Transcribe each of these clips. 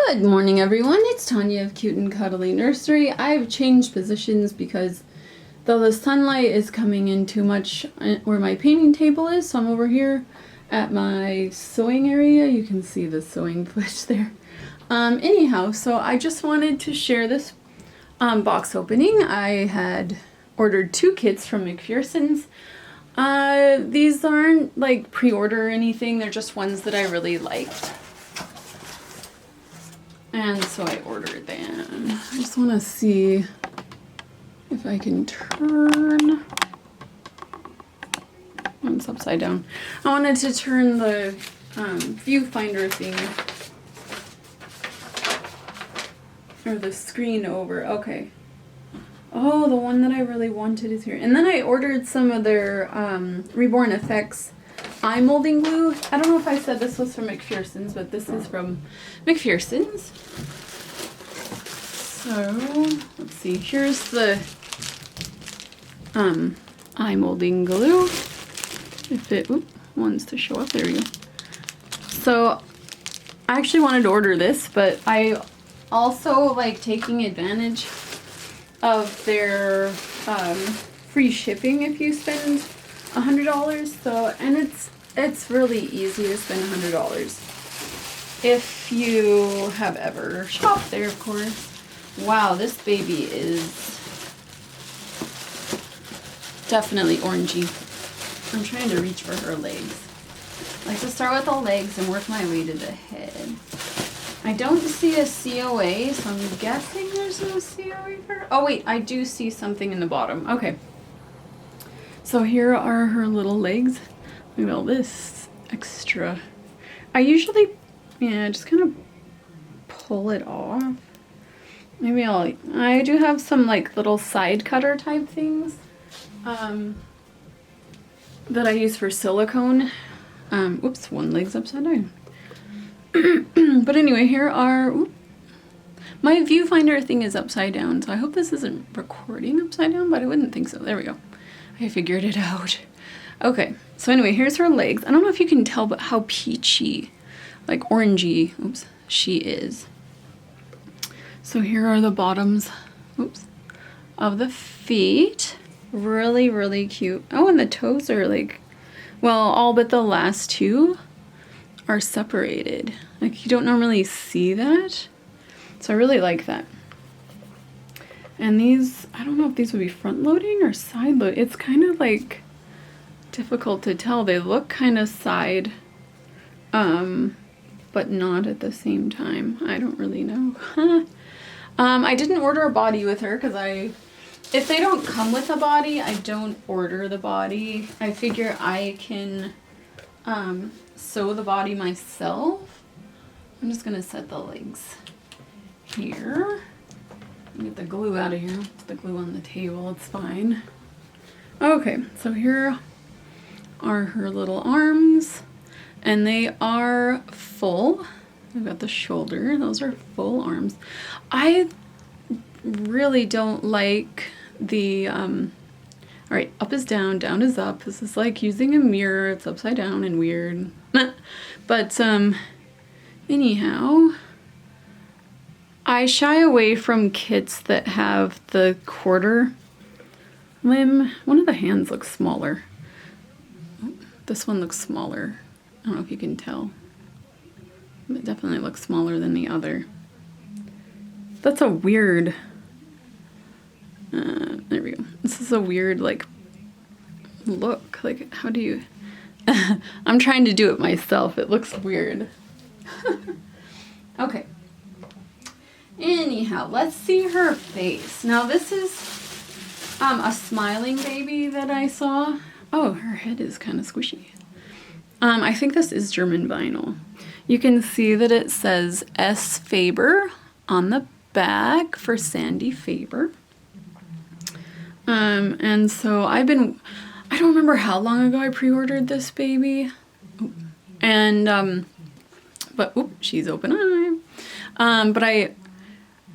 Good morning, everyone. It's Tanya of CuteNCuddlyNursery. I've changed positions because though the sunlight is coming in too much where my painting table is, so I'm over here at my sewing area. You can see the sewing footage there. Anyhow, so I just wanted to share this box opening. I had ordered 2 kits from McPherson's. These aren't like pre-order or anything, they're just ones that I really liked. And so I ordered them. I just want to see if I can turn. Oh, it's upside down. I wanted to turn the viewfinder thing, or the screen over. Okay. Oh, the one that I really wanted is here. And then I ordered some of their Reborn Effects eye molding glue. I don't know if I said this was from McPherson's, but this is from McPherson's. So, let's see. Here's the eye molding glue. If it wants to show up, there we go. So, I actually wanted to order this, but I also like taking advantage of their free shipping if you spend $100. So, and it's really easy to spend $100 if you have ever shopped there, of course. Wow, this baby is definitely orangey. I'm trying to reach for her legs. I like to start with the legs and work my way to the head. I don't see a COA, so I'm guessing there's no COA for her. Oh wait, I do see something in the bottom. Okay. So here are her little legs. Look at all this extra. I usually, just kind of pull it off. Maybe I do have some like little side cutter type things that I use for silicone. Oops, one leg's upside down. But anyway, here are, my viewfinder thing is upside down, so I hope this isn't recording upside down, but I wouldn't think so. There we go. I figured it out. Okay, so anyway, here's her legs. I don't know if you can tell, but how peachy, like orangey, she is. So here are the bottoms, of the feet. Really, really cute. Oh, and the toes are like, well, all but the last 2 are separated. Like, you don't normally see that. So I really like that. And these, I don't know if these would be front loading or side load. It's kind of like difficult to tell. They look kind of side, but not at the same time. I don't really know. I didn't order a body with her because if they don't come with a body, I don't order the body. I figure I can sew the body myself. I'm just gonna set the legs here. Get the glue out of here. Put the glue on the table, it's fine. Okay, so here are her little arms, and they are full. I've got the shoulder, those are full arms. I really don't like the, all right, up is down, down is up. This is like using a mirror, it's upside down and weird. But anyhow, I shy away from kits that have the quarter limb. One of the hands looks smaller. This one looks smaller. I don't know if you can tell. It definitely looks smaller than the other. That's a weird, there we go. This is a weird, like, look. Like, how do you, I'm trying to do it myself. It looks weird. Okay. Anyhow, let's see her face. Now this is a smiling baby that I saw. Oh, her head is kind of squishy. I think this is German vinyl. You can see that it says S. Faber on the back for Sandy Faber. And so I don't remember how long ago I pre-ordered this baby. And, but, she's open eye. But I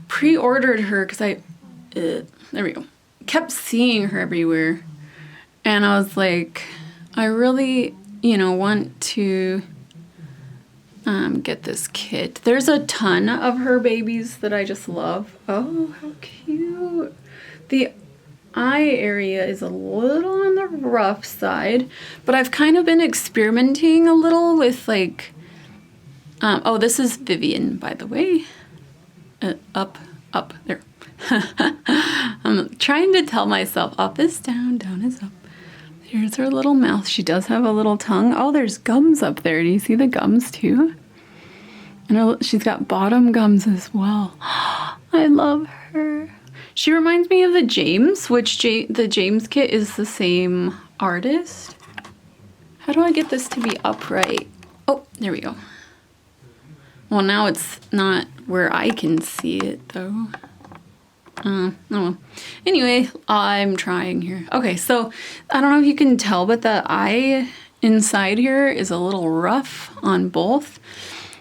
pre-ordered her because there we go, kept seeing her everywhere. And I was like, I really, want to get this kit. There's a ton of her babies that I just love. Oh, how cute. The eye area is a little on the rough side, but I've kind of been experimenting a little with like, oh, this is Vivienne, by the way. Up, there. I'm trying to tell myself up is down, down is up. Here's her little mouth. She does have a little tongue. Oh, there's gums up there. Do you see the gums too? And she's got bottom gums as well. I love her. She reminds me of the James, which the James kit is the same artist. How do I get this to be upright? Oh, there we go. Well, now it's not where I can see it though. Oh well. Anyway, I'm trying here. Okay, so I don't know if you can tell, but the eye inside here is a little rough on both.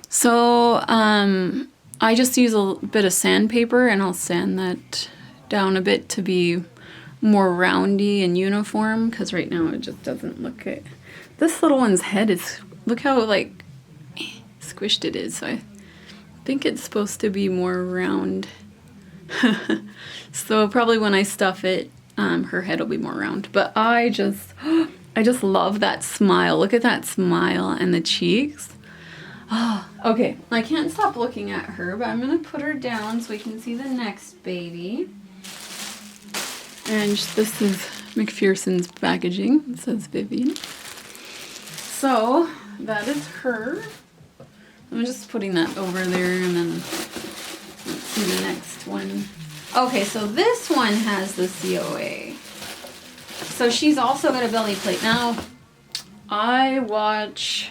So I just use a bit of sandpaper and I'll sand that down a bit to be more roundy and uniform, because right now it just doesn't look it. This little one's head is, look how like squished it is. So I think it's supposed to be more round. So probably when I stuff it, her head will be more round. But I just love that smile. Look at that smile and the cheeks. Oh, okay, I can't stop looking at her, but I'm gonna put her down so we can see the next baby. And this is McPherson's packaging. It says Vivienne. So that is her. I'm just putting that over there, and then let's see the next one. Okay, so this one has the COA. So she's also got a belly plate. Now, I watch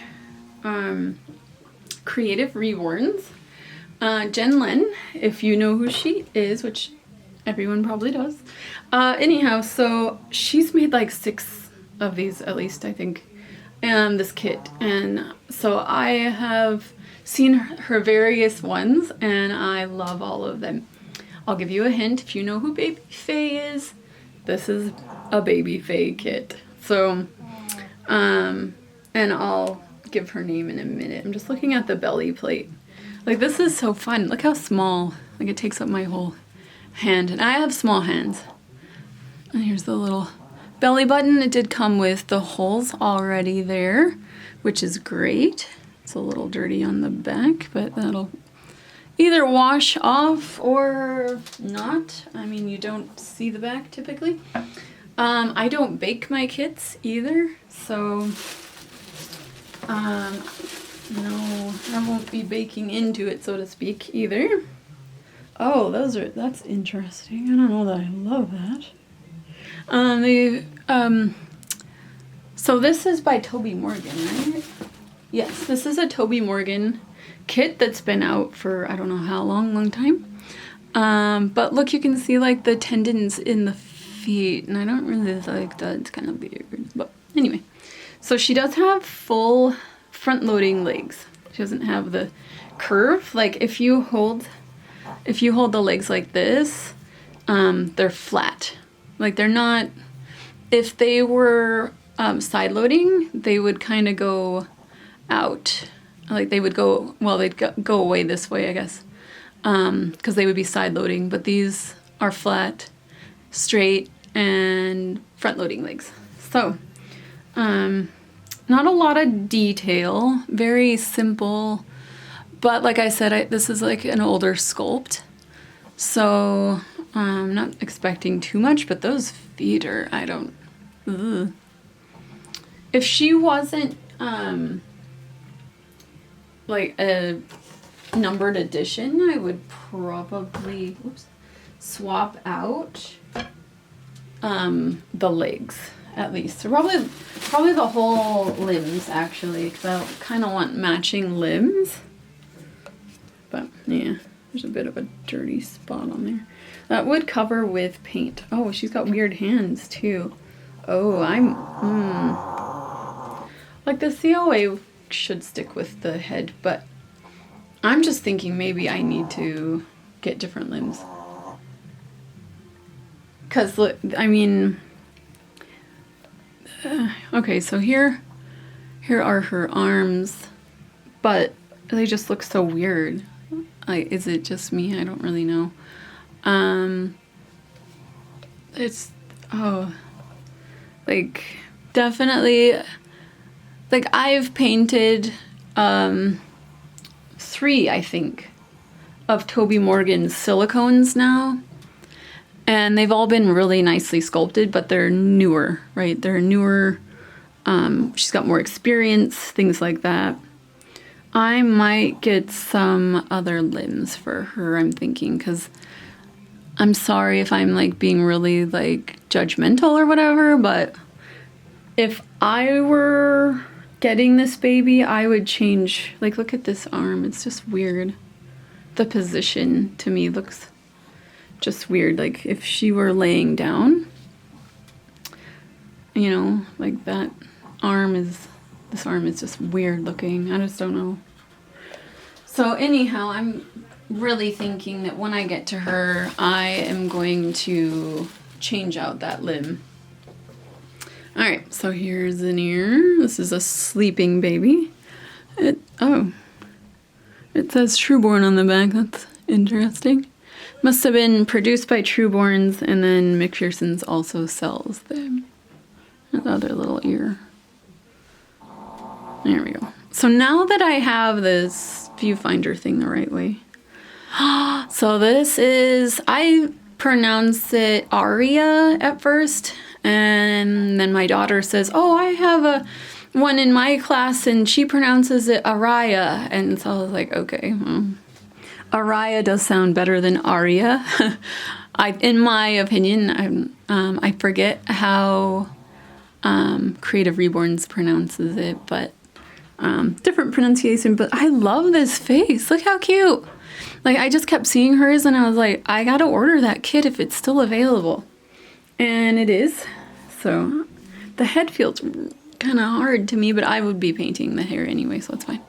Creative Reborns. Jen Len, if you know who she is, which everyone probably does. Anyhow, so she's made like 6 of these at least, I think, this kit. And so I have seen her various ones, and I love all of them. I'll give you a hint. If you know who Baby Faye is, this is a Baby Faye kit. So, and I'll give her name in a minute. I'm just looking at the belly plate. Like, this is so fun. Look how small. Like, it takes up my whole hand. And I have small hands. And here's the little belly button. It did come with the holes already there, which is great. It's a little dirty on the back, but that'll either wash off or not. I mean, you don't see the back typically. I don't bake my kits either, so no, I won't be baking into it, so to speak, either. Oh, that's interesting. I don't know that I love that. So this is by Toby Morgan, right? Yes, this is a Toby Morgan kit that's been out for I don't know how long time. But look, you can see like the tendons in the feet, and I don't really like that. It's kind of weird. But anyway, so she does have full front loading legs. She doesn't have the curve. Like if you hold the legs like this, they're flat. Like they're not, if they were side loading, they would kind of go out. Like they would go, well, they'd go away this way, I guess, because they would be side loading, but these are flat, straight, and front loading legs. So, not a lot of detail, very simple, but like I said, this is like an older sculpt, so I'm not expecting too much, but those feet are, I don't, ugh. If she wasn't, like a numbered edition, I would probably swap out the legs at least. So probably the whole limbs actually, because I kind of want matching limbs. But yeah, there's a bit of a dirty spot on there. That would cover with paint. Oh, she's got weird hands too. Oh, like the COA should stick with the head, but I'm just thinking maybe I need to get different limbs. Because, look, I mean, okay, so here are her arms, but they just look so weird. Like, is it just me? I don't really know. It's, oh, like, definitely, like, I've painted 3, I think, of Toby Morgan's silicones now. And they've all been really nicely sculpted, but they're newer, right? They're newer. She's got more experience, things like that. I might get some other limbs for her, I'm thinking, because I'm sorry if I'm like being really like judgmental or whatever, but if I were getting this baby, I would change, like, look at this arm. It's just weird. The position to me looks just weird. Like if she were laying down, you know, like that arm is, this arm is just weird looking. I just don't know. So anyhow, I'm really thinking that when I get to her, I am going to change out that limb. All right, so here's an ear. This is a sleeping baby. It says Reborn on the back. That's interesting. Must have been produced by Reborns, and then McPherson's also sells them. Another little ear. There we go. So now that I have this viewfinder thing the right way. So this is, I pronounce it Aria at first, and then my daughter says, oh, I have one in my class and she pronounces it Aria. And so I was like, okay, well, Aria does sound better than Aria. In my opinion, I forget how Creative Reborns pronounces it, but different pronunciation. But I love this face. Look how cute. Like, I just kept seeing hers and I was like, I gotta order that kit if it's still available. And it is. So the head feels kind of hard to me, but I would be painting the hair anyway, so it's fine.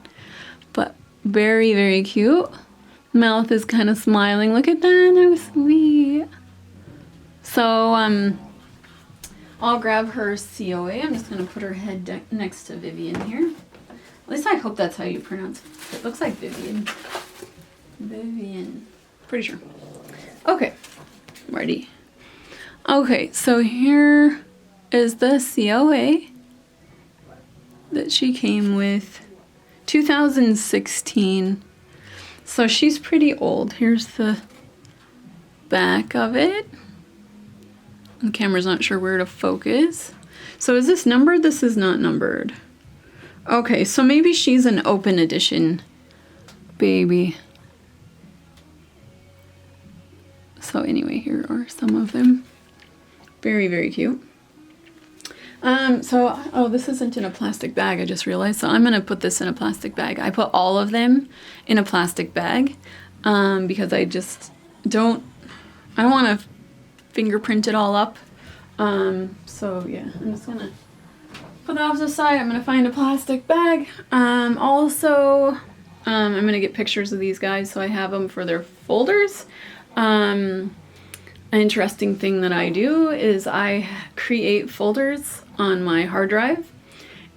But very, very cute. Mouth is kind of smiling. Look at that, how sweet. So I'll grab her COA. I'm just gonna put her head next to Vivienne here. At least I hope that's how you pronounce it. It looks like Vivienne. Vivienne. Pretty sure. Okay, ready. Okay, so here is the COA that she came with. 2016. So she's pretty old. Here's the back of it. The camera's not sure where to focus. So is this numbered? This is not numbered. Okay, so maybe she's an open edition baby. So anyway, here are some of them. Very, very cute. Oh, this isn't in a plastic bag, I just realized. So I'm gonna put this in a plastic bag. I put all of them in a plastic bag because I just don't wanna fingerprint it all up. So yeah, I'm just gonna put that off to the side. I'm gonna find a plastic bag. Also, I'm gonna get pictures of these guys so I have them for their folders. An interesting thing that I do is I create folders on my hard drive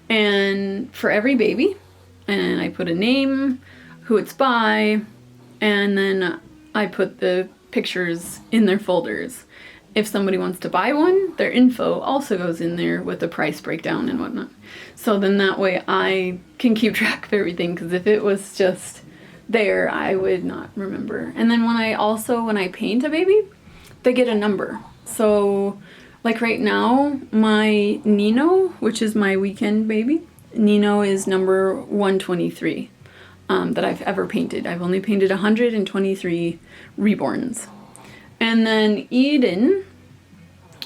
and for every baby, and I put a name, who it's by, and then I put the pictures in their folders. If somebody wants to buy one, their info also goes in there with the price breakdown and whatnot. So then that way I can keep track of everything, because if it was just there, I would not remember. And then when I paint a baby, they get a number. So like right now, my Nino, which is my weekend baby, Nino is number 123 that I've ever painted. I've only painted 123 Reborns. And then Eden,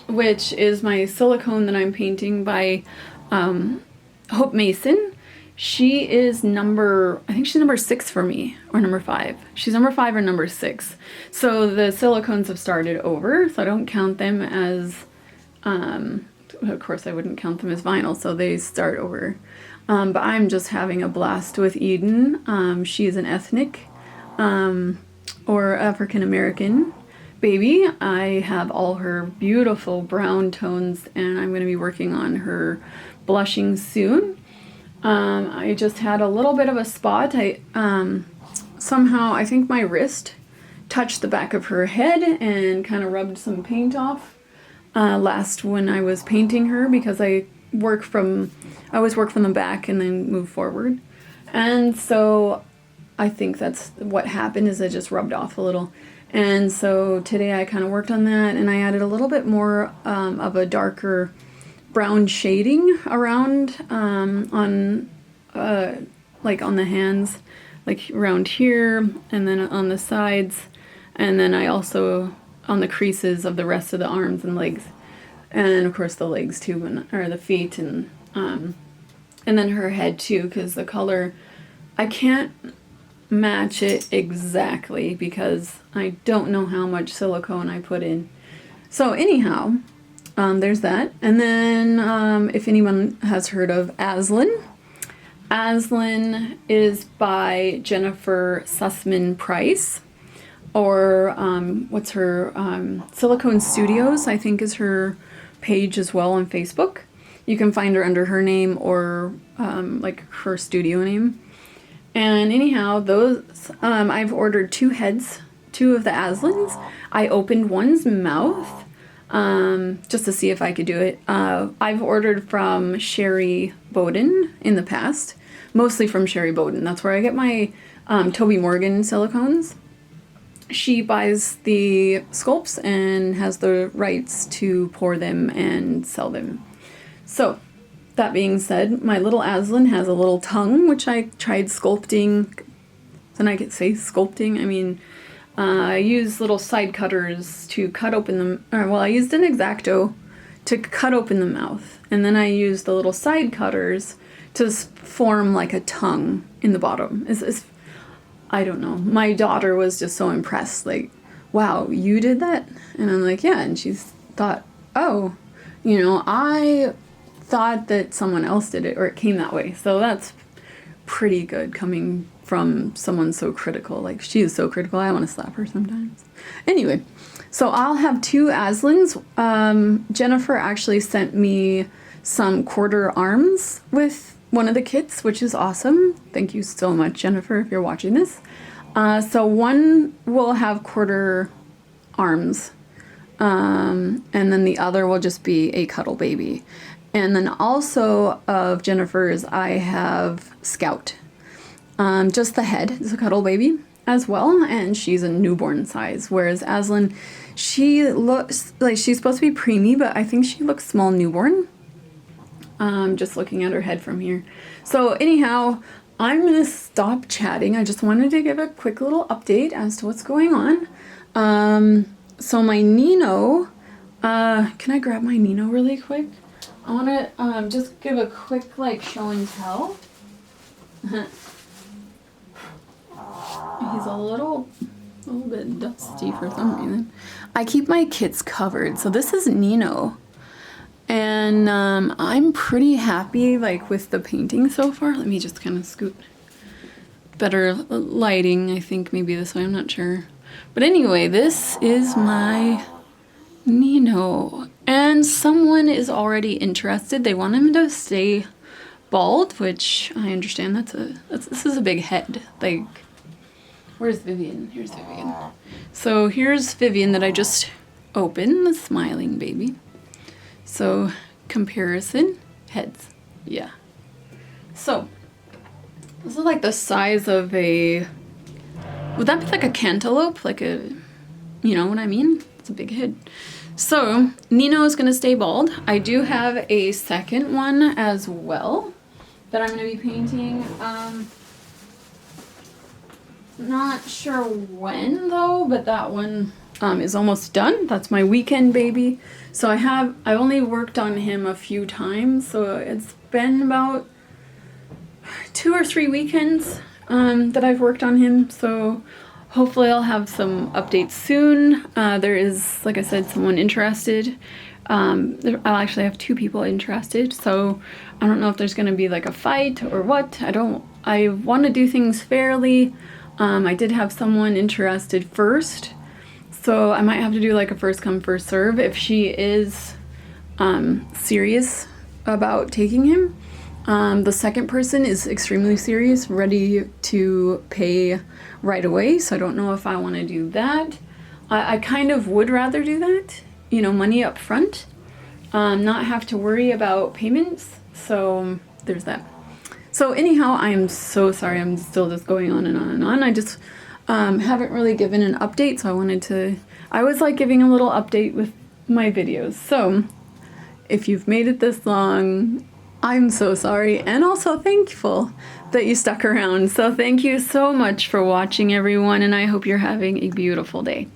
which is my silicone that I'm painting by Hope Mason, she is I think she's number 6 for me, or number 5. She's number 5 or number 6. So the silicones have started over, so I don't count them as, of course I wouldn't count them as vinyl, so they start over. But I'm just having a blast with Eden. She is an ethnic or African American baby. I have all her beautiful brown tones, and I'm going to be working on her blushing soon. I just had a little bit of a spot. Somehow, I think my wrist touched the back of her head and kind of rubbed some paint off last when I was painting her, because I always work from the back and then move forward. And so I think that's what happened, is it just rubbed off a little. And so today I kind of worked on that, and I added a little bit more of a darker brown shading around like on the hands, like around here, and then on the sides, and then I also on the creases of the rest of the arms and legs, and of course the legs too, or the feet, and then her head too, because the color, I can't match it exactly because I don't know how much silicone I put in. So anyhow, there's that. And then if anyone has heard of Aslan is by Jennifer Sussman Price, or what's her Silicone Studios, I think is her page as well on Facebook. You can find her under her name or like her studio name. And anyhow, those I've ordered 2 heads, 2 of the Aslans. I opened one's mouth just to see if I could do it. I've ordered from Sherry Bowden in the past, mostly from Sherry Bowden. That's where I get my Toby Morgan silicones. She buys the sculpts and has the rights to pour them and sell them. So, that being said, my little Aslan has a little tongue, which I tried sculpting. Then I could say sculpting. I mean, I use little side cutters to cut open I used an X-Acto to cut open the mouth. And then I used the little side cutters to form like a tongue in the bottom. I don't know. My daughter was just so impressed. Like, wow, you did that? And I'm like, yeah. And she thought, oh, I thought that someone else did it, or it came that way. So that's pretty good coming from someone so critical. Like, she is so critical, I want to slap her sometimes. Anyway, so I'll have 2 Aslans. Jennifer actually sent me some quarter arms with one of the kits, which is awesome. Thank you so much, Jennifer, if you're watching this. So one will have quarter arms, and then the other will just be a cuddle baby. And then also of Jennifer's, I have Scout. Just the head is a cuddle baby as well, and she's a newborn size. Whereas Aslan, she looks like she's supposed to be preemie, but I think she looks small newborn. Just looking at her head from here. So anyhow, I'm gonna stop chatting. I just wanted to give a quick little update as to what's going on. So my Nino, can I grab my Nino really quick? I want to just give a quick show and tell. He's a little bit dusty for some reason. I keep my kits covered. So this is Nino, and I'm pretty happy with the painting so far. Let me just kind of scoot. Better lighting, I think maybe this way. I'm not sure, but anyway, this is my Nino, and someone is already interested. They want him to stay bald, which I understand. This is a big head. Where's Vivienne? Here's Vivienne. So here's Vivienne that I just opened, the smiling baby. So comparison heads, yeah. So this is the size of a. Would that be like a cantaloupe? You know what I mean? It's a big head. So Nino is gonna stay bald. I do have a second one as well that I'm gonna be painting. Not sure when though, but that one is almost done. That's my weekend baby. So I only worked on him a few times, so it's been about 2 or 3 weekends that I've worked on him. So hopefully I'll have some updates soon. There is, like I said, someone interested. I'll actually have 2 people interested, so I don't know if there's gonna be a fight or what. I want to do things fairly. I did have someone interested first, so I might have to do a first come first serve if she is serious about taking him. The second person is extremely serious, ready to pay right away, so I don't know if I want to do that. I kind of would rather do that, you know, money up front, not have to worry about payments, so there's that. So anyhow, I am so sorry, I'm still just going on and on and on. I just haven't really given an update, so I always like giving a little update with my videos. So if you've made it this long, I'm so sorry, and also thankful that you stuck around. So thank you so much for watching, everyone, and I hope you're having a beautiful day.